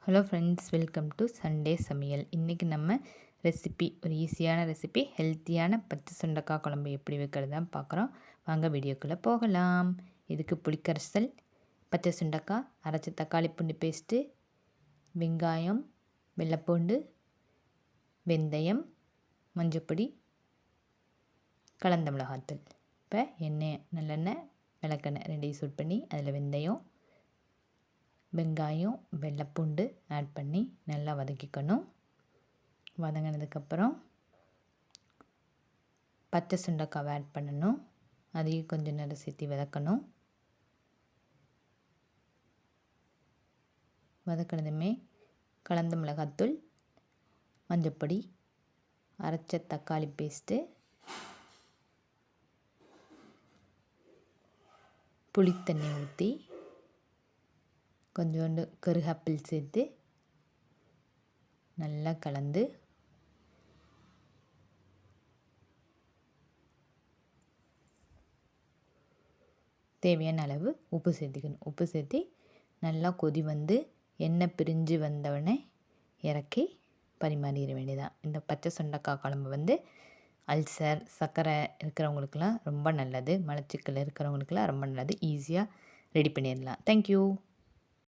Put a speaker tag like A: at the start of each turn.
A: Hello friends, welcome to Sunday சமையல். இன்றைக்கி நம்ம ரெசிபி ஒரு ஈஸியான ரெசிபி, ஹெல்த்தியான பச்சை சுண்டைக்காய் குழம்பு எப்படி வைக்கிறது தான் பார்க்குறோம். வாங்க வீடியோக்குள்ளே போகலாம். இதுக்கு புளிக்கரைசல், பச்சை சுண்டைக்காய், அரைச்ச தக்காளி பூண்டு பேஸ்ட்டு, வெங்காயம், வெள்ளைப்பூண்டு, வெந்தயம், மஞ்சப்பொடி, கலந்த மிளகாத்தூள். இப்போ எண்ணெய், நல்லெண்ணெய், விளக்கெண்ணெய் ரெண்டையும் சூட் பண்ணி அதில் வெங்காயம், வெள்ளைப்பூண்டு ஆட் பண்ணி நல்லா வதக்கிக்கணும். வதங்கினதுக்கப்புறம் பச்சை சுண்டைக்காவை ஆட் பண்ணணும். அதையும் கொஞ்சம் நேரம் சேர்த்து வதக்கணும். வதக்கினதுமே கலந்த மிளகாத்தூள், மஞ்சப்பொடி, அரைச்ச தக்காளி பேஸ்ட்டு, புளித்தண்ணி ஊற்றி கொஞ்சோண்டு கருவேப்பிலை சேர்த்து நல்லா கலந்து தேவையான அளவு உப்பு சேர்த்துக்கணும். உப்பு சேர்த்து நல்லா கொதி வந்து எண்ணெய் பிரிஞ்சு வந்தவுடனே இறக்கி பரிமாறிட வேண்டியதான். இந்த பச்சை சுண்டைக்காய் குழம்பு அல்சர், சர்க்கரை இருக்கிறவங்களுக்கெல்லாம் ரொம்ப நல்லது. மலச்சிக்கல் இருக்கிறவங்களுக்கெல்லாம் ரொம்ப நல்லது. ஈஸியாக ரெடி பண்ணிடலாம். தேங்க்யூ.